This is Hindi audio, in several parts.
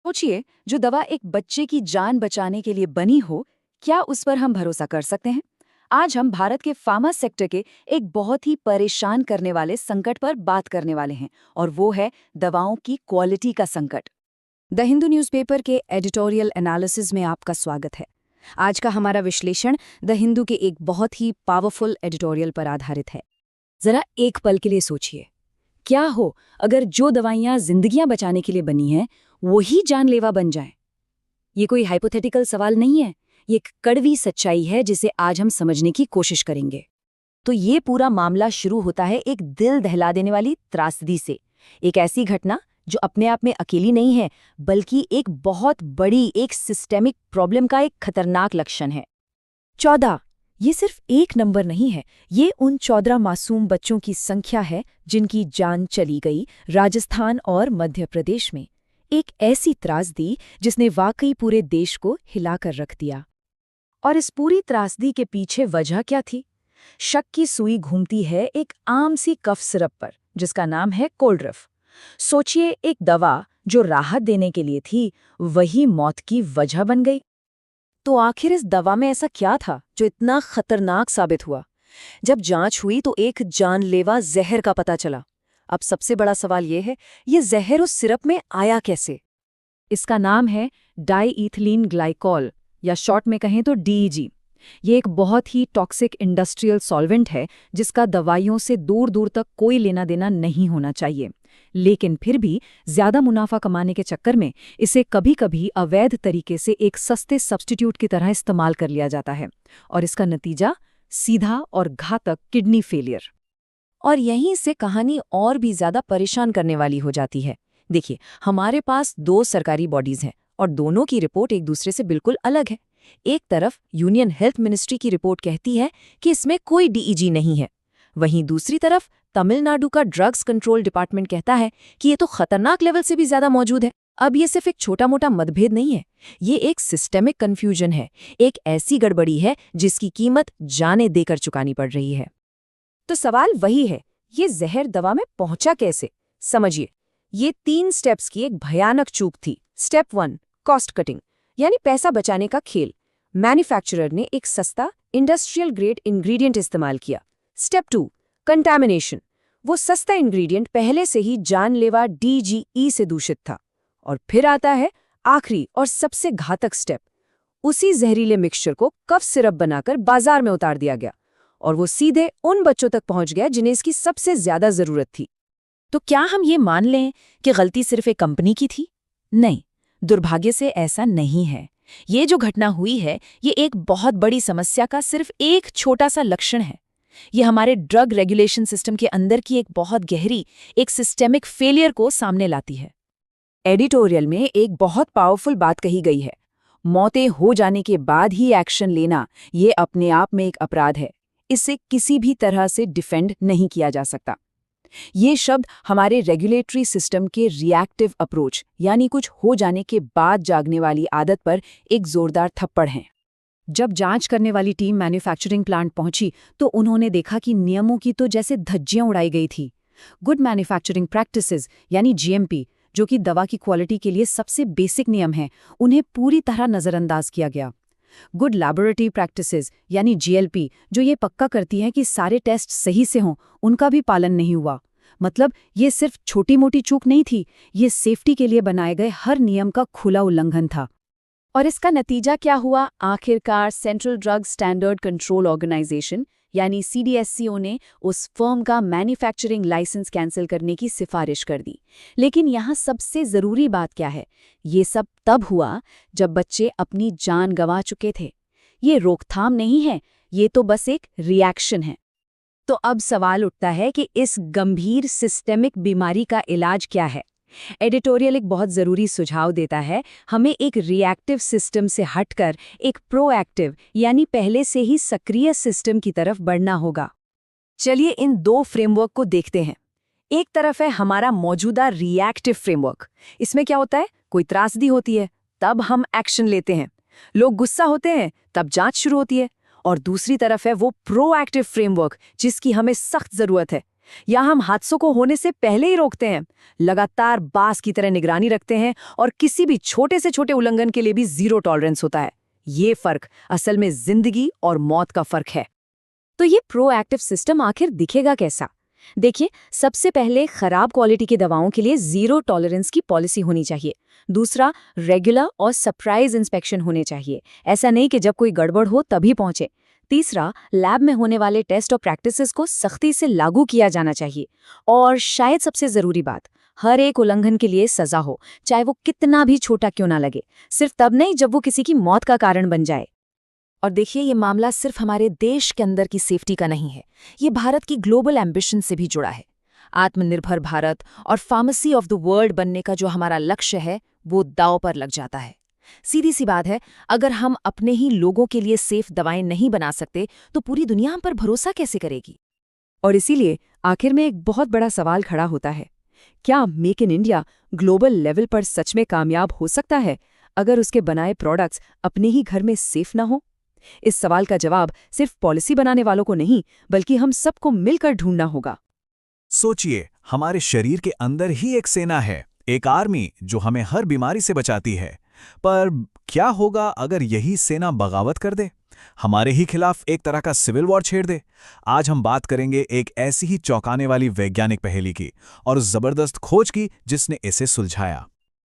सोचिए, जो दवा एक बच्चे की जान बचाने के लिए बनी हो, क्या उस पर हम भरोसा कर सकते हैं? आज हम भारत के फार्मा सेक्टर के एक बहुत ही परेशान करने वाले संकट पर बात करने वाले हैं, और वो है दवाओं की क्वालिटी का संकट। द हिंदू न्यूज़पेपर के एडिटोरियल एनालिसिस में आपका स्वागत है। आज का हमारा विश्लेषण द हिंदू के एक बहुत ही पावरफुल एडिटोरियल पर आधारित है। जरा एक पल के लिए सोचिए, क्या हो अगर जो दवाइयाँ जिंदगियां बचाने के लिए बनी हैं वही जानलेवा बन जाएं? ये कोई हाइपोथेटिकल सवाल नहीं है, ये एक कड़वी सच्चाई है जिसे आज हम समझने की कोशिश करेंगे। तो ये पूरा मामला शुरू होता है एक दिल दहला देने वाली त्रासदी से। एक ऐसी घटना जो अपने आप में अकेली नहीं है, बल्कि एक बहुत बड़ी, एक सिस्टेमिक प्रॉब्लम का एक खतरनाक लक्षण है। 14 ये सिर्फ एक नंबर नहीं है, ये उन 14 मासूम बच्चों की संख्या है जिनकी जान चली गई राजस्थान और मध्य प्रदेश में। एक ऐसी त्रासदी जिसने वाकई पूरे देश को हिलाकर रख दिया। और इस पूरी त्रासदी के पीछे वजह क्या थी? शक की सुई घूमती है एक आम सी कफ सिरप पर, जिसका नाम है कोल्ड्रिफ। सोचिए, एक दवा जो राहत देने के लिए थी, वही मौत की वजह बन गई। तो आखिर इस दवा में ऐसा क्या था जो इतना खतरनाक साबित हुआ? जब जांच हुई तो एक जानलेवा जहर का पता चला। अब सबसे बड़ा सवाल ये है, ये जहर उस सिरप में आया कैसे? इसका नाम है डाईईथिलीन ग्लाइकॉल, या शॉर्ट में कहें तो डीईजी। ये एक बहुत ही टॉक्सिक इंडस्ट्रियल सॉल्वेंट है जिसका दवाइयों से दूर दूर तक कोई लेना देना नहीं होना चाहिए। लेकिन फिर भी ज्यादा मुनाफा कमाने के चक्कर में इसे कभी कभी अवैध तरीके से एक सस्ते सब्स्टिट्यूट की तरह इस्तेमाल कर लिया जाता है, और इसका नतीजा सीधा और घातक किडनी फेलियर। और यहीं से कहानी और भी ज्यादा परेशान करने वाली हो जाती है। देखिए, हमारे पास दो सरकारी बॉडीज हैं और दोनों की रिपोर्ट एक दूसरे से बिल्कुल अलग है। एक तरफ यूनियन हेल्थ मिनिस्ट्री की रिपोर्ट कहती है कि इसमें कोई डीईजी नहीं है, वहीं दूसरी तरफ तमिलनाडु का ड्रग्स कंट्रोल डिपार्टमेंट कहता है कि ये तो खतरनाक लेवल से भी ज्यादा मौजूद है। अब ये सिर्फ एक छोटा मोटा मतभेद नहीं है, ये एक सिस्टेमिक कन्फ्यूजन है, एक ऐसी गड़बड़ी है जिसकी कीमत जाने देकर चुकानी पड़ रही है। तो सवाल वही है, ये जहर दवा में पहुंचा कैसे? समझिए, ये 3 स्टेप्स की एक भयानक चूक थी। स्टेप 1, कॉस्ट कटिंग, यानी पैसा बचाने का खेल। मैन्युफैक्चरर ने एक सस्ता इंडस्ट्रियल ग्रेड इंग्रेडिएंट इस्तेमाल किया। स्टेप 2, कंटामिनेशन, वो सस्ता इंग्रेडिएंट पहले से ही जानलेवा डीजीई से दूषित था। और फिर आता है आखिरी और सबसे घातक स्टेप, उसी जहरीले मिक्सचर को कफ सिरप बनाकर बाजार में उतार दिया गया, और वो सीधे उन बच्चों तक पहुंच गया जिन्हें इसकी सबसे ज्यादा जरूरत थी। तो क्या हम ये मान लें कि गलती सिर्फ एक कंपनी की थी? नहीं, दुर्भाग्य से ऐसा नहीं है। ये जो घटना हुई है, ये एक बहुत बड़ी समस्या का सिर्फ एक छोटा सा लक्षण है। ये हमारे ड्रग रेगुलेशन सिस्टम के अंदर की एक बहुत गहरी, एक सिस्टेमिक फेलियर को सामने लाती है। एडिटोरियल में एक बहुत पावरफुल बात कही गई है, मौतें हो जाने के बाद ही एक्शन लेना, ये अपने आप में एक अपराध है। इसे किसी भी तरह से डिफेंड नहीं किया जा सकता। ये शब्द हमारे रेगुलेटरी सिस्टम के रिएक्टिव अप्रोच, यानी कुछ हो जाने के बाद जागने वाली आदत पर एक जोरदार थप्पड़ हैं। जब जांच करने वाली टीम मैन्युफैक्चरिंग प्लांट पहुंची तो उन्होंने देखा कि नियमों की तो जैसे धज्जियां उड़ाई गई थी। गुड मैन्युफैक्चरिंग प्रैक्टिसेस, यानी जीएमपी, जो कि दवा की क्वालिटी के लिए सबसे बेसिक नियम हैं, उन्हें पूरी तरह नज़रअंदाज किया गया। गुड लैबोरेटरी प्रैक्टिसेस, यानी जीएलपी, जो ये पक्का करती है कि सारे टेस्ट सही से हों, उनका भी पालन नहीं हुआ। मतलब ये सिर्फ छोटी मोटी चूक नहीं थी, ये सेफ्टी के लिए बनाए गए हर नियम का खुला उल्लंघन था। और इसका नतीजा क्या हुआ? आखिरकार central drug standard control organisation, यानी सीडीएससीओ ने उस फर्म का मैन्युफैक्चरिंग लाइसेंस कैंसिल करने की सिफारिश कर दी। लेकिन यहाँ सबसे ज़रूरी बात क्या है? ये सब तब हुआ जब बच्चे अपनी जान गंवा चुके थे। ये रोकथाम नहीं है, ये तो बस एक रिएक्शन है। तो अब सवाल उठता है कि इस गंभीर सिस्टेमिक बीमारी का इलाज क्या है? एडिटोरियल एक बहुत ज़रूरी सुझाव देता है, हमें एक रिएक्टिव सिस्टम से हटकर एक प्रोएक्टिव, यानी पहले से ही सक्रिय सिस्टम की तरफ बढ़ना होगा। चलिए इन दो फ्रेमवर्क को देखते हैं। एक तरफ है हमारा मौजूदा रिएक्टिव फ्रेमवर्क। इसमें क्या होता है? कोई त्रासदी होती है, तब हम एक्शन लेते हैं। लोग गुस्सा होते हैं, तब जांच शुरू होती है। और दूसरी तरफ है वो प्रोएक्टिव फ्रेमवर्क, जिसकी हमें सख्त ज़रूरत है। या हम हादसों को होने से पहले ही रोकते हैं, लगातार बास की तरह निगरानी रखते हैं और किसी भी छोटे से छोटे उल्लंघन के लिए भी जीरो टॉलरेंस होता है। ये फर्क असल में जिंदगी और मौत का फर्क है। तो ये प्रोएक्टिव सिस्टम आखिर दिखेगा कैसा? देखिए, सबसे पहले खराब क्वालिटी की दवाओं के लिए जीरो टॉलरेंस की पॉलिसी होनी चाहिए। दूसरा, रेगुलर और सरप्राइज इंस्पेक्शन होने चाहिए, ऐसा नहीं कि जब कोई गड़बड़ हो तभी पहुंचे। तीसरा, लैब में होने वाले टेस्ट और प्रैक्टिसेस को सख्ती से लागू किया जाना चाहिए। और शायद सबसे जरूरी बात, हर एक उल्लंघन के लिए सजा हो, चाहे वो कितना भी छोटा क्यों ना लगे, सिर्फ तब नहीं जब वो किसी की मौत का कारण बन जाए। और देखिए, ये मामला सिर्फ हमारे देश के अंदर की सेफ्टी का नहीं है, ये भारत की ग्लोबल एम्बिशन से भी जुड़ा है। आत्मनिर्भर भारत और फार्मेसी ऑफ द वर्ल्ड बनने का जो हमारा लक्ष्य है, वो दांव पर लग जाता है। सीधी सी बात है, अगर हम अपने ही लोगों के लिए सेफ दवाएं नहीं बना सकते तो पूरी दुनिया हम पर भरोसा कैसे करेगी? और इसीलिए आखिर में एक बहुत बड़ा सवाल खड़ा होता है, क्या make in India global level पर सच में कामयाब हो सकता है अगर उसके बनाए प्रोडक्ट्स अपने ही घर में सेफ ना हो? इस सवाल का जवाब सिर्फ पॉलिसी बनाने वालों को नहीं, बल्कि हम सबको मिलकर ढूंढना होगा। सोचिए, हमारे शरीर के अंदर ही एक सेना है, एक आर्मी जो हमें हर बीमारी से बचाती है। पर क्या होगा अगर यही सेना बगावत कर दे, हमारे ही खिलाफ एक तरह का सिविल वॉर छेड़ दे? आज हम बात करेंगे एक ऐसी ही चौंकाने वाली वैज्ञानिक पहेली की और उस जबरदस्त खोज की जिसने इसे सुलझाया।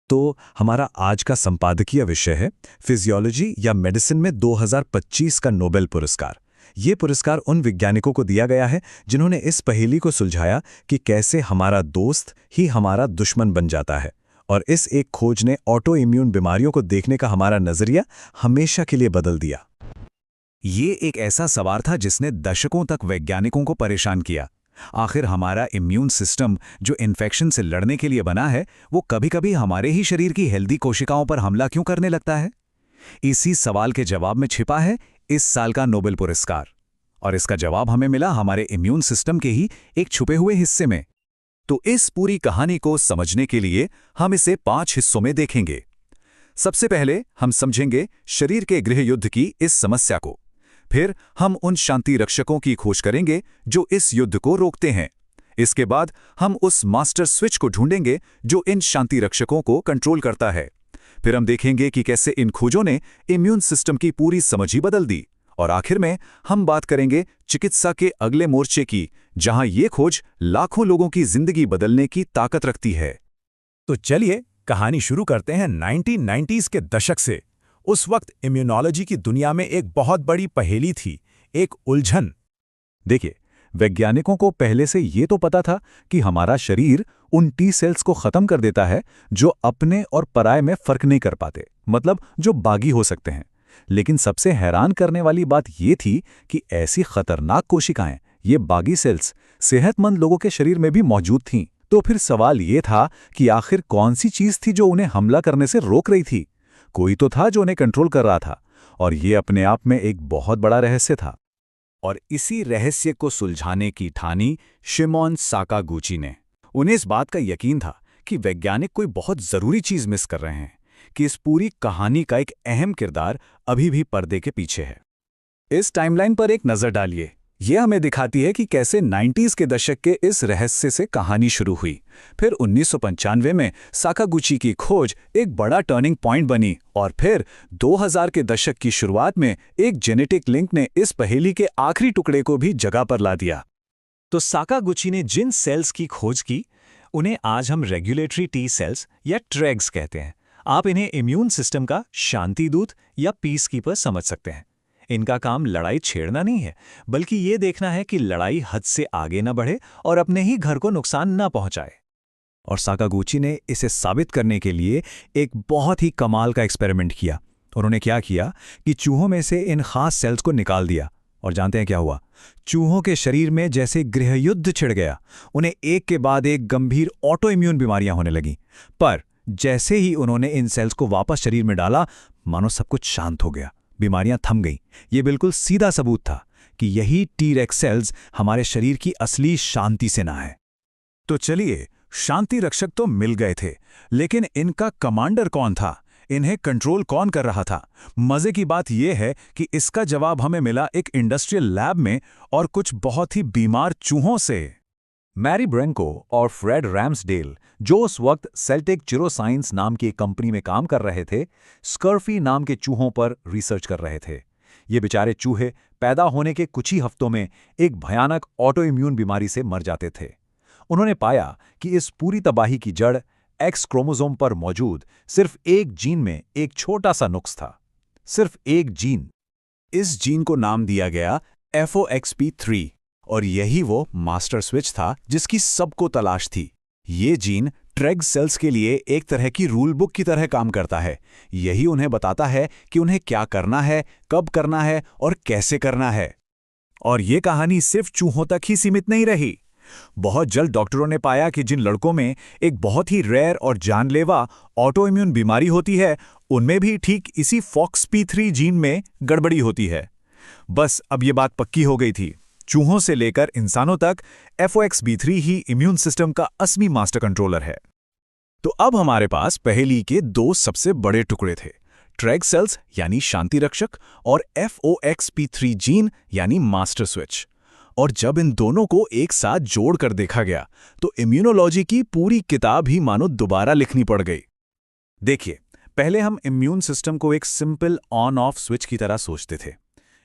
तो हमारा आज का संपादकीय विषय है फिजियोलॉजी या मेडिसिन में 2025 का नोबेल पुरस्कार। ये पुरस्कार उन वैज्ञानिकों को दिया गया है जिन्होंने इस पहेली को सुलझाया कि कैसे हमारा दोस्त ही हमारा दुश्मन बन जाता है। और इस एक खोज ने ऑटो इम्यून बीमारियों को देखने का हमारा नजरिया हमेशा के लिए बदल दिया। ये एक ऐसा सवाल था जिसने दशकों तक वैज्ञानिकों को परेशान किया। आखिर हमारा इम्यून सिस्टम जो इन्फेक्शन से लड़ने के लिए बना है, वो कभी-कभी हमारे ही शरीर की हेल्दी कोशिकाओं पर हमला क्यों करने लगता है? इसी सवाल के जवाब में छिपा है इस साल का नोबेल पुरस्कार। और इसका जवाब हमें मिला हमारे इम्यून सिस्टम के ही एक छुपे हुए हिस्से में। तो इस पूरी कहानी को समझने के लिए हम इसे 5 हिस्सों में देखेंगे। सबसे पहले हम समझेंगे शरीर के गृह युद्ध की इस समस्या को। फिर हम उन शांति रक्षकों की खोज करेंगे जो इस युद्ध को रोकते हैं। इसके बाद हम उस मास्टर स्विच को ढूंढेंगे जो इन शांति रक्षकों को कंट्रोल करता है। फिर हम देखेंगे कि कैसे इन खोजों ने इम्यून सिस्टम की पूरी समझ ही बदल दी। और आखिर में हम बात करेंगे चिकित्सा के अगले मोर्चे की, जहां ये खोज लाखों लोगों की जिंदगी बदलने की ताकत रखती है। तो चलिए कहानी शुरू करते हैं 1990s के दशक से। उस वक्त इम्यूनोलॉजी की दुनिया में एक बहुत बड़ी पहेली थी, एक उलझन। देखिए, वैज्ञानिकों को पहले से ये तो पता था कि हमारा शरीर उन टी सेल्स को खत्म कर देता है जो अपने और पराये में फर्क नहीं कर पाते, मतलब जो बागी हो सकते हैं। लेकिन सबसे हैरान करने वाली बात ये थी कि ऐसी खतरनाक कोशिकाएं, ये बागी सेल्स, सेहतमंद लोगों के शरीर में भी मौजूद थीं। तो फिर सवाल ये था कि आखिर कौन सी चीज थी जो उन्हें हमला करने से रोक रही थी? कोई तो था जो उन्हें कंट्रोल कर रहा था, और ये अपने आप में एक बहुत बड़ा रहस्य था। और इसी रहस्य को सुलझाने की ठानी शिमोन साकागुची ने। उन्हें इस बात का यकीन था कि वैज्ञानिक कोई बहुत जरूरी चीज मिस कर रहे हैं, कि इस पूरी कहानी का एक अहम किरदार अभी भी पर्दे के पीछे है। इस टाइमलाइन पर एक नजर डालिए। यह हमें दिखाती है कि कैसे 90s के दशक के इस रहस्य से कहानी शुरू हुई। फिर 1995 में साकागुची की खोज एक बड़ा टर्निंग पॉइंट बनी, और फिर 2000 के दशक की शुरुआत में एक जेनेटिक लिंक ने इस पहेली के आखिरी टुकड़े को भी जगह पर ला दिया। तो साकागुची ने जिन सेल्स की खोज की, उन्हें आज हम रेगुलेटरी टी सेल्स या ट्रेग्स कहते हैं। आप इन्हें इम्यून सिस्टम का शांति दूत या पीस कीपर समझ सकते हैं। इनका काम लड़ाई छेड़ना नहीं है, बल्कि ये देखना है कि लड़ाई हद से आगे न बढ़े और अपने ही घर को नुकसान न पहुंचाए। और साकागुची ने इसे साबित करने के लिए एक बहुत ही कमाल का एक्सपेरिमेंट किया। उन्होंने क्या किया कि चूहों में से इन खास सेल्स को निकाल दिया, और जानते हैं क्या हुआ? चूहों के शरीर में जैसे गृह युद्ध छिड़ गया। उन्हें एक के बाद एक गंभीर ऑटो इम्यून बीमारियां होने लगीं। पर जैसे ही उन्होंने इन सेल्स को वापस शरीर में डाला, मानो सब कुछ शांत हो गया, बीमारियां थम गईं। ये बिल्कुल सीधा सबूत था कि यही टी-रेक्स सेल्स हमारे शरीर की असली शांति सेना है। तो चलिए, शांति रक्षक तो मिल गए थे, लेकिन इनका कमांडर कौन था? इन्हें कंट्रोल कौन कर रहा था? मजे की बात यह है कि इसका जवाब हमें मिला एक इंडस्ट्रियल लैब में, और कुछ बहुत ही बीमार चूहों से। मैरी ब्रेंको और फ्रेड रैम्सडेल, जो उस वक्त सेल्टिक चिरोसाइंस नाम की एक कंपनी में काम कर रहे थे, स्कर्फी नाम के चूहों पर रिसर्च कर रहे थे। ये बेचारे चूहे पैदा होने के कुछ ही हफ्तों में एक भयानक ऑटो इम्यून बीमारी से मर जाते थे। उन्होंने पाया कि इस पूरी तबाही की जड़ एक्स क्रोमोसोम पर मौजूद सिर्फ एक जीन में एक छोटा सा नुक्स था। सिर्फ एक जीन। इस जीन को नाम दिया गया FOXP3 और यही वो मास्टर स्विच था जिसकी सबको तलाश थी। ये जीन ट्रेग सेल्स के लिए एक तरह की रूल बुक की तरह काम करता है। यही उन्हें बताता है कि उन्हें क्या करना है, कब करना है और कैसे करना है। और ये कहानी सिर्फ चूहों तक ही सीमित नहीं रही। बहुत जल्द डॉक्टरों ने पाया कि जिन लड़कों में एक बहुत ही रेयर और जानलेवा ऑटो इम्यून बीमारी होती है, उनमें भी ठीक इसी FOXP3 जीन में गड़बड़ी होती है। बस अब ये बात पक्की हो गई थी। चूहों से लेकर इंसानों तक FOXP3 ही इम्यून सिस्टम का असली मास्टर कंट्रोलर है। तो अब हमारे पास पहेली के दो सबसे बड़े टुकड़े थे, ट्रेग सेल्स यानी शांति रक्षक और FOXP3 जीन यानी मास्टर स्विच। और जब इन दोनों को एक साथ जोड़कर देखा गया तो इम्यूनोलॉजी की पूरी किताब ही मानो दोबारा लिखनी पड़ गई। देखिए, पहले हम इम्यून सिस्टम को एक सिंपल ऑन ऑफ स्विच की तरह सोचते थे।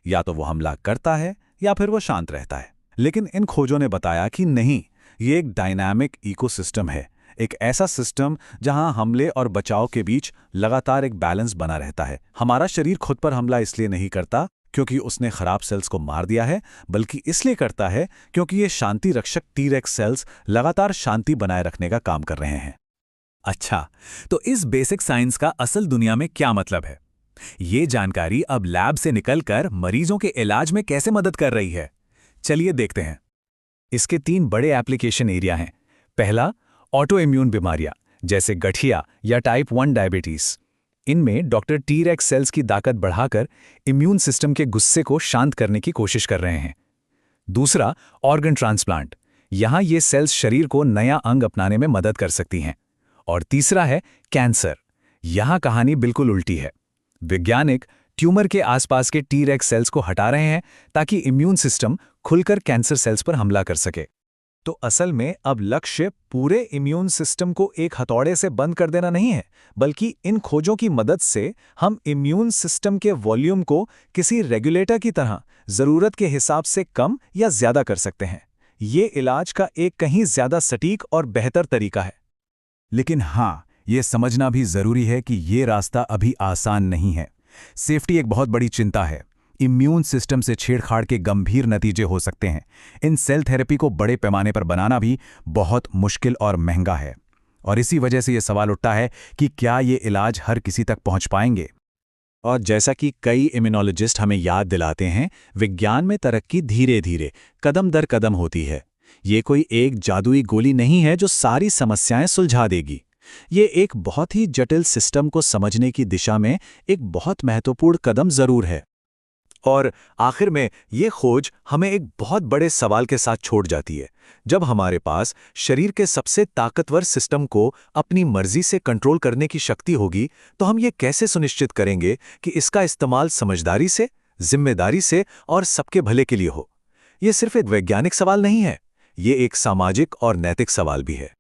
या तो वो हमला करता है या फिर वो शांत रहता है। लेकिन इन खोजों ने बताया कि नहीं, ये एक डायनामिक इकोसिस्टम है, एक ऐसा सिस्टम जहां हमले और बचाव के बीच लगातार एक बैलेंस बना रहता है। हमारा शरीर खुद पर हमला इसलिए नहीं करता क्योंकि उसने खराब सेल्स को मार दिया है, बल्कि इसलिए करता है क्योंकि ये शांति रक्षक T-रेक्स सेल्स लगातार शांति बनाए रखने का काम कर रहे हैं। अच्छा, तो इस बेसिक साइंस का असल दुनिया में क्या मतलब है? ये जानकारी अब लैब से निकलकर मरीजों के इलाज में कैसे मदद कर रही है? चलिए देखते हैं। इसके 3 बड़े एप्लीकेशन एरिया हैं। पहला, ऑटो इम्यून बीमारियां जैसे गठिया या टाइप 1 डायबिटीज। इनमें डॉक्टर T-रेक्स सेल्स की ताकत बढ़ाकर इम्यून सिस्टम के गुस्से को शांत करने की कोशिश कर रहे हैं। दूसरा, ऑर्गन ट्रांसप्लांट। यहां ये सेल्स शरीर को नया अंग अपनाने में मदद कर सकती हैं। और तीसरा है कैंसर। यहां कहानी बिल्कुल उल्टी है। वैज्ञानिक ट्यूमर के आसपास के T-रेक्स सेल्स को हटा रहे हैं ताकि इम्यून सिस्टम खुलकर कैंसर सेल्स पर हमला कर सके। तो असल में अब लक्ष्य पूरे इम्यून सिस्टम को एक हथौड़े से बंद कर देना नहीं है, बल्कि इन खोजों की मदद से हम इम्यून सिस्टम के वॉल्यूम को किसी रेगुलेटर की तरह जरूरत के हिसाब से कम या ज्यादा कर सकते हैं। ये इलाज का एक कहीं ज्यादा सटीक और बेहतर तरीका है। लेकिन हाँ, ये समझना भी जरूरी है कि ये रास्ता अभी आसान नहीं है। सेफ्टी एक बहुत बड़ी चिंता है। इम्यून सिस्टम से छेड़छाड़ के गंभीर नतीजे हो सकते हैं। इन सेल थेरेपी को बड़े पैमाने पर बनाना भी बहुत मुश्किल और महंगा है। और इसी वजह से ये सवाल उठता है कि क्या ये इलाज हर किसी तक पहुंच पाएंगे। और जैसा कि कई इम्यूनोलॉजिस्ट हमें याद दिलाते हैं, विज्ञान में तरक्की धीरे धीरे, कदम दर कदम होती है। ये कोई एक जादुई गोली नहीं है जो सारी समस्याएं सुलझा देगी। ये एक बहुत ही जटिल सिस्टम को समझने की दिशा में एक बहुत महत्वपूर्ण कदम जरूर है। और आखिर में ये खोज हमें एक बहुत बड़े सवाल के साथ छोड़ जाती है। जब हमारे पास शरीर के सबसे ताकतवर सिस्टम को अपनी मर्जी से कंट्रोल करने की शक्ति होगी, तो हम ये कैसे सुनिश्चित करेंगे कि इसका इस्तेमाल समझदारी से, जिम्मेदारी से और सबके भले के लिए हो? ये सिर्फ एक वैज्ञानिक सवाल नहीं है, ये एक सामाजिक और नैतिक सवाल भी है।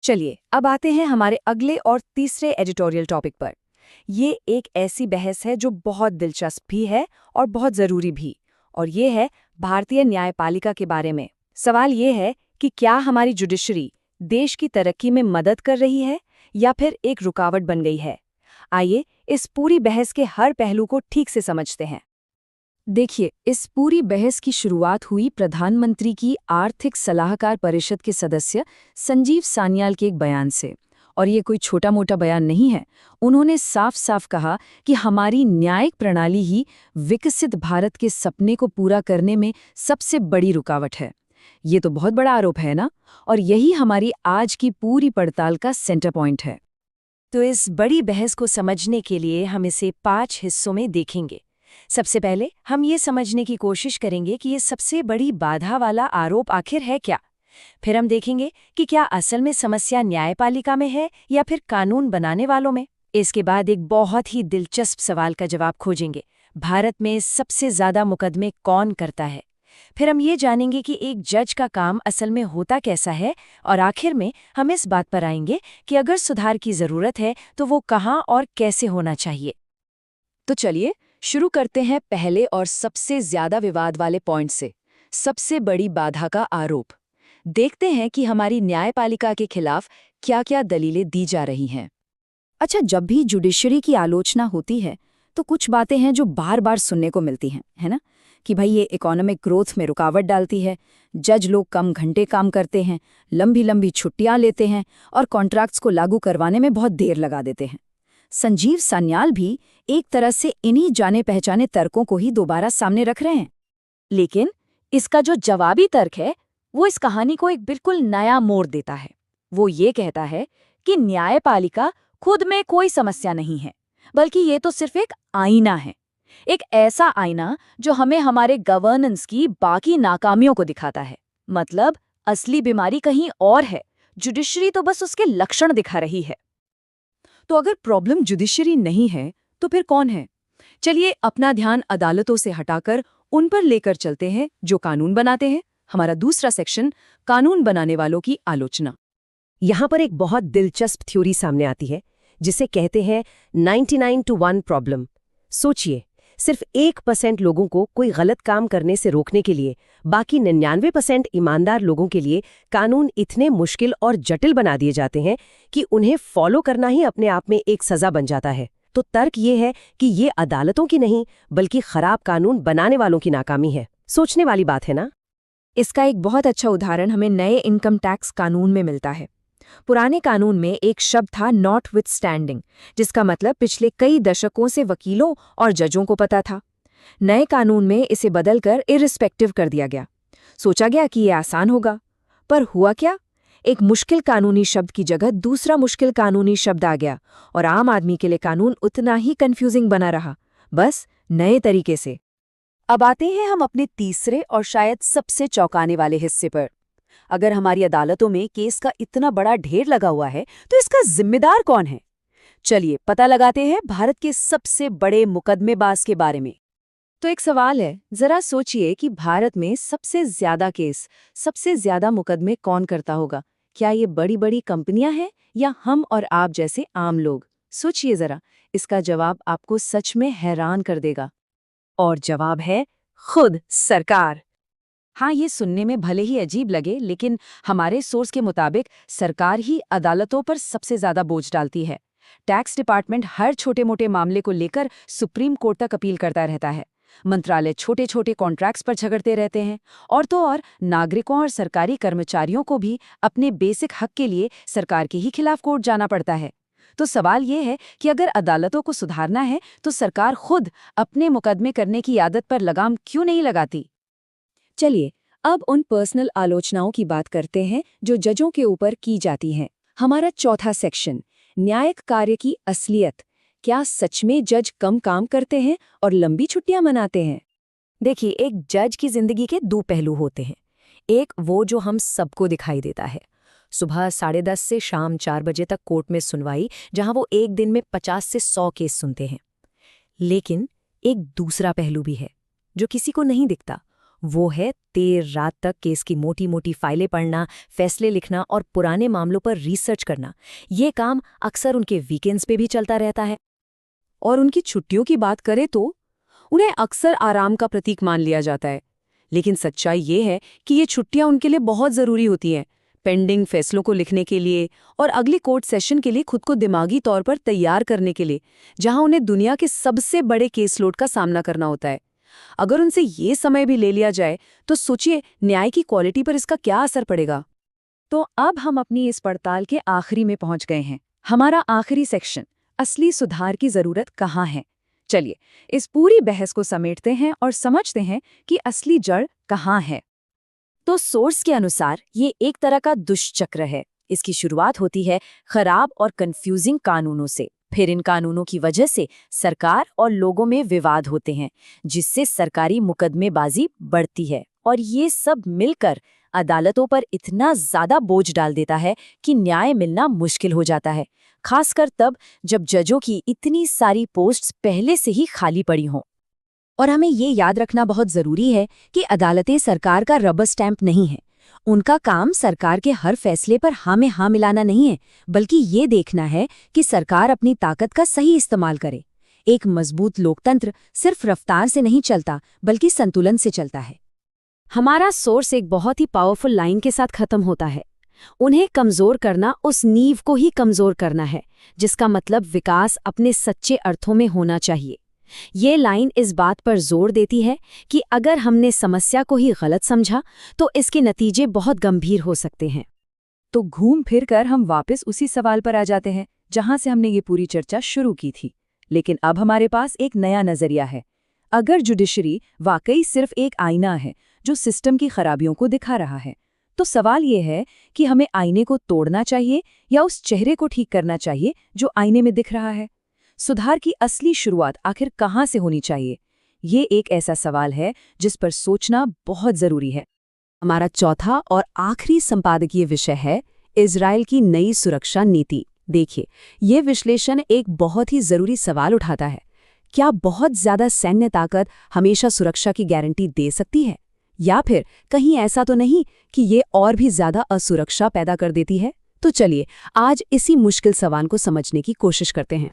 चलिए अब आते हैं हमारे अगले और तीसरे एडिटोरियल टॉपिक पर। ये एक ऐसी बहस है जो बहुत दिलचस्प भी है और बहुत जरूरी भी, और ये है भारतीय न्यायपालिका के बारे में। सवाल ये है कि क्या हमारी जुडिशरी देश की तरक्की में मदद कर रही है या फिर एक रुकावट बन गई है? आइए इस पूरी बहस के हर पहलू को ठीक से समझते हैं। देखिए, इस पूरी बहस की शुरुआत हुई प्रधानमंत्री की आर्थिक सलाहकार परिषद के सदस्य संजीव सान्याल के एक बयान से। और ये कोई छोटा मोटा बयान नहीं है। उन्होंने साफ साफ कहा कि हमारी न्यायिक प्रणाली ही विकसित भारत के सपने को पूरा करने में सबसे बड़ी रुकावट है। ये तो बहुत बड़ा आरोप है ना? और यही हमारी आज की पूरी पड़ताल का सेंटर पॉइंट है। तो इस बड़ी बहस को समझने के लिए हम इसे 5 हिस्सों में देखेंगे। सबसे पहले हम ये समझने की कोशिश करेंगे कि ये सबसे बड़ी बाधा वाला आरोप आखिर है क्या। फिर हम देखेंगे कि क्या असल में समस्या न्यायपालिका में है या फिर कानून बनाने वालों में। इसके बाद एक बहुत ही दिलचस्प सवाल का जवाब खोजेंगे। भारत में सबसे ज्यादा मुकदमे कौन करता है? फिर हम ये जानेंगे कि एक जज का काम असल में होता कैसा है, और आखिर में हम इस बात पर आएंगे कि अगर सुधार की जरूरत है तो वो कहाँ और कैसे होना चाहिए। तो चलिए शुरू करते हैं पहले और सबसे ज्यादा विवाद वाले पॉइंट से, सबसे बड़ी बाधा का आरोप। देखते हैं कि हमारी न्यायपालिका के खिलाफ क्या-क्या दलीलें दी जा रही हैं। अच्छा, जब भी जुडिशरी की आलोचना होती है तो कुछ बातें हैं जो बार बार सुनने को मिलती हैं, है ना? कि भाई ये इकोनॉमिक ग्रोथ में रुकावट डालती है, जज लोग कम घंटे काम करते हैं, लंबी लंबी छुट्टियां लेते हैं और कॉन्ट्रैक्ट्स को लागू करवाने में बहुत देर लगा देते हैं। संजीव सान्याल भी एक तरह से इन्हीं जाने पहचाने तर्कों को ही दोबारा सामने रख रहे हैं। लेकिन इसका जो जवाबी तर्क है वो इस कहानी को एक बिल्कुल नया मोड़ देता है। वो ये कहता है कि न्यायपालिका खुद में कोई समस्या नहीं है, बल्कि ये तो सिर्फ एक आईना है, एक ऐसा आईना जो हमें हमारे गवर्नेंस की बाकी नाकामियों को दिखाता है। मतलब असली बीमारी कहीं और है, जुडिशरी तो बस उसके लक्षण दिखा रही है। तो अगर प्रॉब्लम जुडिशरी नहीं है तो फिर कौन है? चलिए अपना ध्यान अदालतों से हटाकर उन पर लेकर चलते हैं जो कानून बनाते हैं। हमारा दूसरा सेक्शन, कानून बनाने वालों की आलोचना। यहाँ पर एक बहुत दिलचस्प थ्योरी सामने आती है जिसे कहते हैं 99 to 1 प्रॉब्लम। सोचिए, सिर्फ 1% लोगों को कोई गलत काम करने से रोकने के लिए बाकी 99% ईमानदार लोगों के लिए कानून इतने मुश्किल और जटिल बना दिए जाते हैं कि उन्हें फॉलो करना ही अपने आप में एक सजा बन जाता है। तो तर्क ये है कि ये अदालतों की नहीं बल्कि खराब कानून बनाने वालों की नाकामी है। सोचने वाली बात है ना? इसका एक बहुत अच्छा उदाहरण हमें नए इनकम टैक्स कानून में मिलता है। पुराने कानून में एक शब्द था नॉटविथस्टैंडिंग, जिसका मतलब पिछले कई दशकों से वकीलों और जजों को पता था। नए कानून में इसे बदलकर इर्रिस्पेक्टिव कर दिया गया। सोचा गया कि ये आसान होगा, पर हुआ क्या? एक मुश्किल कानूनी शब्द की जगह दूसरा मुश्किल कानूनी शब्द आ गया और आम आदमी के लिए कानून उतना ही कंफ्यूजिंग बना रहा, बस नए तरीके से। अब आते हैं हम अपने तीसरे और शायद सबसे चौंकाने वाले हिस्से पर। अगर हमारी अदालतों में केस का इतना बड़ा ढेर लगा हुआ है तो इसका जिम्मेदार कौन है? चलिए पता लगाते हैं भारत के सबसे बड़े मुकदमेबाज के बारे में। तो एक सवाल है, जरा सोचिए कि भारत में सबसे ज्यादा केस, सबसे ज्यादा मुकदमे कौन करता होगा? क्या ये बड़ी बड़ी कंपनियां हैं या हम और आप जैसे आम लोग? सोचिए जरा, इसका जवाब आपको सच में हैरान कर देगा। और जवाब है खुद सरकार। हाँ, ये सुनने में भले ही अजीब लगे, लेकिन हमारे सोर्स के मुताबिक सरकार ही अदालतों पर सबसे ज्यादा बोझ डालती है। टैक्स डिपार्टमेंट हर छोटे मोटे मामले को लेकर सुप्रीम कोर्ट तक अपील करता रहता है। मंत्रालय छोटे छोटे कॉन्ट्रैक्ट्स पर झगड़ते रहते हैं, और तो और नागरिकों और सरकारी कर्मचारियों को भी अपने बेसिक हक के लिए सरकार के ही खिलाफ कोर्ट जाना पड़ता है। तो सवाल ये है कि अगर अदालतों को सुधारना है तो सरकार खुद अपने मुकदमे करने की आदत पर लगाम क्यों नहीं लगाती? चलिए अब उन पर्सनल आलोचनाओं की बात करते हैं जो जजों के ऊपर की जाती हैं। हमारा चौथा सेक्शन, न्यायिक कार्य की असलियत। क्या सच में जज कम काम करते हैं और लंबी छुट्टियां मनाते हैं? देखिए, एक जज की जिंदगी के दो पहलू होते हैं। एक वो जो हम सबको दिखाई देता है, सुबह 10:30 से शाम 4 बजे तक कोर्ट में सुनवाई, जहां वो एक दिन में 50 से 100 केस सुनते हैं। लेकिन एक दूसरा पहलू भी है जो किसी को नहीं दिखता। वो है देर रात तक केस की मोटी मोटी फाइलें पढ़ना, फैसले लिखना और पुराने मामलों पर रिसर्च करना। ये काम अक्सर उनके वीकेंड्स पे भी चलता रहता है। और उनकी छुट्टियों की बात करें तो उन्हें अक्सर आराम का प्रतीक मान लिया जाता है। लेकिन सच्चाई ये है कि ये छुट्टियां उनके लिए बहुत ज़रूरी होती हैं, पेंडिंग फैसलों को लिखने के लिए और अगली कोर्ट सेशन के लिए खुद को दिमागी तौर पर तैयार करने के लिए, जहां उन्हें दुनिया के सबसे बड़े केसलोड का सामना करना होता है। अगर उनसे ये समय भी ले लिया जाए तो सोचिए न्याय की क्वालिटी पर इसका क्या असर पड़ेगा। तो अब हम अपनी इस पड़ताल के आखिरी में पहुंच गए हैं। हमारा आखिरी सेक्शन, असली सुधार की जरूरत कहाँ है। चलिए इस पूरी बहस को समेटते हैं और समझते हैं कि असली जड़ कहाँ है। तो सोर्स के अनुसार ये एक तरह का दुष्चक्र है। इसकी शुरुआत होती है खराब और कंफ्यूजिंग कानूनों से। फिर इन कानूनों की वजह से सरकार और लोगों में विवाद होते हैं, जिससे सरकारी मुकदमेबाजी बढ़ती है। और ये सब मिलकर अदालतों पर इतना ज्यादा बोझ डाल देता है कि न्याय मिलना मुश्किल हो जाता है, खासकर तब जब जजों की इतनी सारी पोस्ट्स पहले से ही खाली पड़ी हों। और हमें ये याद रखना बहुत जरूरी है कि अदालतें सरकार का रबर स्टैंप नहीं है। उनका काम सरकार के हर फैसले पर हाँ में हाँ मिलाना नहीं है, बल्कि ये देखना है कि सरकार अपनी ताकत का सही इस्तेमाल करे। एक मजबूत लोकतंत्र सिर्फ रफ्तार से नहीं चलता, बल्कि संतुलन से चलता है। हमारा सोर्स एक बहुत ही पावरफुल लाइन के साथ खत्म होता है। उन्हें कमजोर करना उस नींव को ही कमजोर करना है, जिसका मतलब विकास अपने सच्चे अर्थों में होना चाहिए। ये लाइन इस बात पर जोर देती है कि अगर हमने समस्या को ही गलत समझा तो इसके नतीजे बहुत गंभीर हो सकते हैं। तो घूम फिर कर हम वापस उसी सवाल पर आ जाते हैं जहां से हमने ये पूरी चर्चा शुरू की थी। लेकिन अब हमारे पास एक नया नजरिया है। अगर जुडिशरी वाकई सिर्फ एक आईना है जो सिस्टम की खराबियों को दिखा रहा है, तो सवाल ये है कि हमें आईने को तोड़ना चाहिए या उस चेहरे को ठीक करना चाहिए जो आईने में दिख रहा है। सुधार की असली शुरुआत आखिर कहाँ से होनी चाहिए? ये एक ऐसा सवाल है जिस पर सोचना बहुत जरूरी है। हमारा चौथा और आखिरी संपादकीय विषय है इजराइल की नई सुरक्षा नीति। देखिए, ये विश्लेषण एक बहुत ही जरूरी सवाल उठाता है। क्या बहुत ज्यादा सैन्य ताकत हमेशा सुरक्षा की गारंटी दे सकती है, या फिर कहीं ऐसा तो नहीं कि ये और भी ज्यादा असुरक्षा पैदा कर देती है? तो चलिए आज इसी मुश्किल सवाल को समझने की कोशिश करते हैं।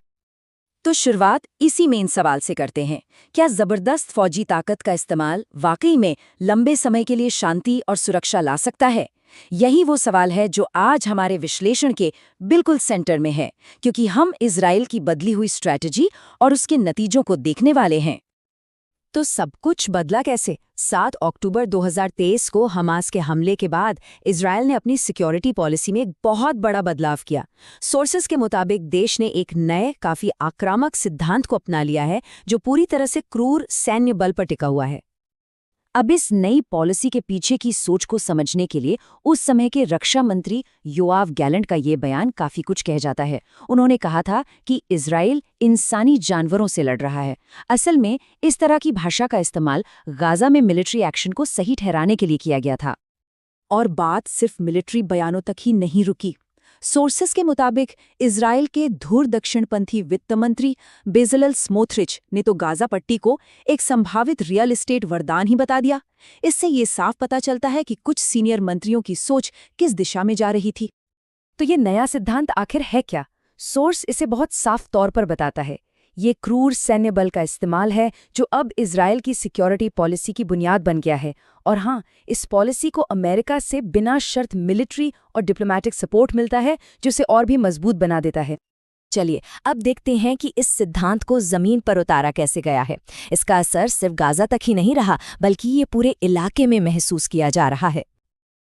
तो शुरुआत इसी मेन सवाल से करते हैं। क्या जबरदस्त फौजी ताकत का इस्तेमाल वाकई में लंबे समय के लिए शांति और सुरक्षा ला सकता है? यही वो सवाल है जो आज हमारे विश्लेषण के बिल्कुल सेंटर में है, क्योंकि हम इजराइल की बदली हुई स्ट्रैटेजी और उसके नतीजों को देखने वाले हैं। तो सब कुछ बदला कैसे? 7 अक्टूबर 2023 को हमास के हमले के बाद इजराइल ने अपनी सिक्योरिटी पॉलिसी में एक बहुत बड़ा बदलाव किया। सोर्सेस के मुताबिक देश ने एक नए, काफी आक्रामक सिद्धांत को अपना लिया है जो पूरी तरह से क्रूर सैन्य बल पर टिका हुआ है। अब इस नई पॉलिसी के पीछे की सोच को समझने के लिए उस समय के रक्षा मंत्री योआव गैलेंट का ये बयान काफी कुछ कह जाता है। उन्होंने कहा था कि इजराइल इंसानी जानवरों से लड़ रहा है। असल में इस तरह की भाषा का इस्तेमाल गाजा में मिलिट्री एक्शन को सही ठहराने के लिए किया गया था। और बात सिर्फ मिलिट्री बयानों तक ही नहीं रुकी। सोर्सेस के मुताबिक इजराइल के धुर दक्षिणपंथी वित्त मंत्री बेजलेल स्मोत्रिच ने तो गाजा पट्टी को एक संभावित रियल एस्टेट वरदान ही बता दिया। इससे ये साफ पता चलता है कि कुछ सीनियर मंत्रियों की सोच किस दिशा में जा रही थी। तो ये नया सिद्धांत आखिर है क्या? सोर्स इसे बहुत साफ तौर पर बताता है। ये क्रूर सैन्य बल का इस्तेमाल है जो अब इजराइल की सिक्योरिटी पॉलिसी की बुनियाद बन गया है। और हाँ, इस पॉलिसी को अमेरिका से बिना शर्त मिलिट्री और डिप्लोमैटिक सपोर्ट मिलता है, जो इसे और भी मजबूत बना देता है। चलिए अब देखते हैं कि इस सिद्धांत को जमीन पर उतारा कैसे गया है। इसका असर सिर्फ गाजा तक ही नहीं रहा, बल्कि ये पूरे इलाके में महसूस किया जा रहा है।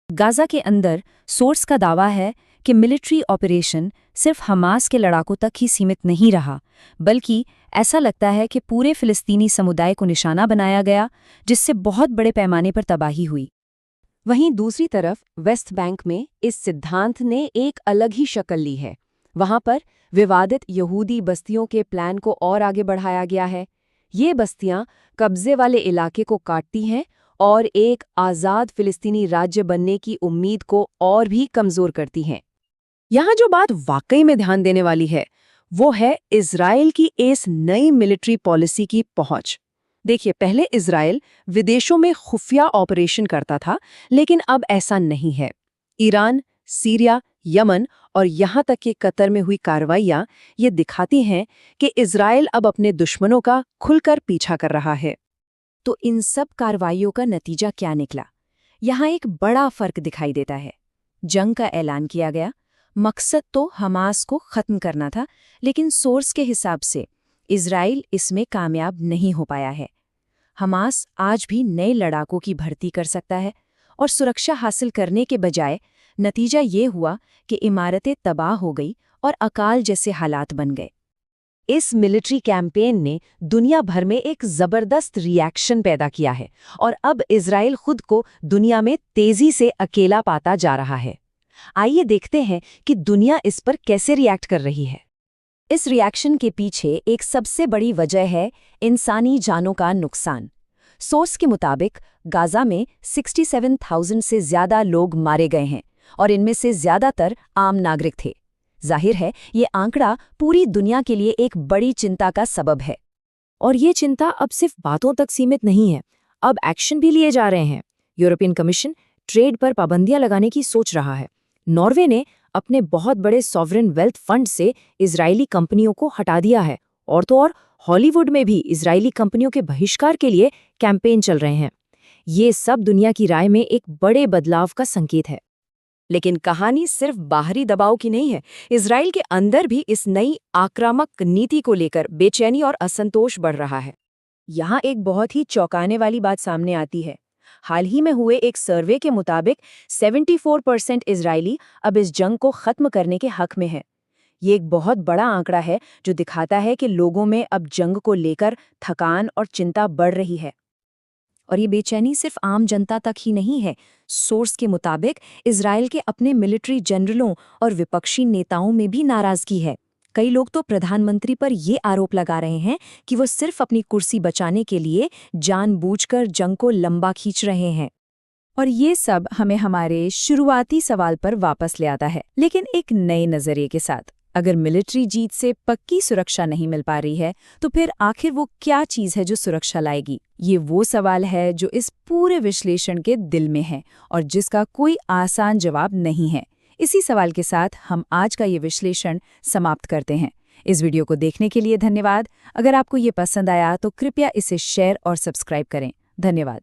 गाजा के अंदर सोर्स का दावा है कि मिलिट्री ऑपरेशन सिर्फ हमास के लड़ाकों तक ही सीमित नहीं रहा, बल्कि ऐसा लगता है कि पूरे फिलिस्तीनी समुदाय को निशाना बनाया गया, जिससे बहुत बड़े पैमाने पर तबाही हुई। वहीं दूसरी तरफ वेस्ट बैंक में इस सिद्धांत ने एक अलग ही शक्ल ली है। वहां पर विवादित यहूदी बस्तियों के प्लान को और आगे बढ़ाया गया है। ये बस्तियां कब्जे वाले इलाके को काटती हैं और एक आज़ाद फिलिस्तीनी राज्य बनने की उम्मीद को और भी कमज़ोर करती हैं। यहाँ जो बात वाकई में ध्यान देने वाली है, वो है इजराइल की इस नई मिलिट्री पॉलिसी की पहुंच। देखिए, पहले इजराइल विदेशों में खुफिया ऑपरेशन करता था, लेकिन अब ऐसा नहीं है। ईरान, सीरिया, यमन और यहाँ तक कि कतर में हुई कार्रवाइयाँ ये दिखाती हैं कि इजराइल अब अपने दुश्मनों का खुलकर पीछा कर रहा है। तो इन सब कार्रवाइयों का नतीजा क्या निकला? यहाँ एक बड़ा फर्क दिखाई देता है। जंग का ऐलान किया गया, मकसद तो हमास को खत्म करना था, लेकिन सोर्स के हिसाब से इजराइल इसमें कामयाब नहीं हो पाया है। हमास आज भी नए लड़ाकों की भर्ती कर सकता है और सुरक्षा हासिल करने के बजाय नतीजा ये हुआ कि इमारतें तबाह हो गई और अकाल जैसे हालात बन गए। इस मिलिट्री कैंपेन ने दुनिया भर में एक जबरदस्त रिएक्शन पैदा किया है और अब इजराइल खुद को दुनिया में तेजी से अकेला पाता जा रहा है। आइए देखते हैं कि दुनिया इस पर कैसे रिएक्ट कर रही है। इस रिएक्शन के पीछे एक सबसे बड़ी वजह है इंसानी जानों का नुकसान। सोर्स के मुताबिक गाजा में 67,000 से ज्यादा लोग मारे गए हैं और इनमें से ज्यादातर आम नागरिक थे। जाहिर है, ये आंकड़ा पूरी दुनिया के लिए एक बड़ी चिंता का सबब है। और ये चिंता अब सिर्फ बातों तक सीमित नहीं है, अब एक्शन भी लिए जा रहे हैं। यूरोपियन कमीशन ट्रेड पर पाबंदियां लगाने की सोच रहा है। नॉर्वे ने अपने बहुत बड़े सॉवरेन वेल्थ फंड से इजरायली कंपनियों को हटा दिया है, और तो और हॉलीवुड में भी इजरायली कंपनियों के बहिष्कार के लिए कैंपेन चल रहे हैं। ये सब दुनिया की राय में एक बड़े बदलाव का संकेत है। लेकिन कहानी सिर्फ बाहरी दबाव की नहीं है। इजराइल के अंदर भी इस नई आक्रामक नीति को लेकर बेचैनी और असंतोष बढ़ रहा है। यहाँ एक बहुत ही चौंकाने वाली बात सामने आती है। हाल ही में हुए एक सर्वे के मुताबिक 74% इजरायली अब इस जंग को खत्म करने के हक में है। ये एक बहुत बड़ा आंकड़ा है जो दिखाता है कि लोगों में अब जंग को लेकर थकान और चिंता बढ़ रही है। और ये बेचैनी सिर्फ आम जनता तक ही नहीं है। सोर्स के मुताबिक इजराइल के अपने मिलिट्री जनरलों और विपक्षी नेताओं में भी नाराजगी है। कई लोग तो प्रधानमंत्री पर ये आरोप लगा रहे हैं कि वो सिर्फ अपनी कुर्सी बचाने के लिए जानबूझकर जंग को लंबा खींच रहे हैं। और ये सब हमें हमारे शुरुआती सवाल पर वापस ले आता है, लेकिन एक नए नजरिए के साथ। अगर मिलिट्री जीत से पक्की सुरक्षा नहीं मिल पा रही है, तो फिर आखिर वो क्या चीज़ है जो सुरक्षा लाएगी? ये वो सवाल है जो इस पूरे विश्लेषण के दिल में है और जिसका कोई आसान जवाब नहीं है। इसी सवाल के साथ हम आज का ये विश्लेषण समाप्त करते हैं। इस वीडियो को देखने के लिए धन्यवाद। अगर आपको ये पसंद आया तो कृपया इसे शेयर और सब्सक्राइब करें। धन्यवाद।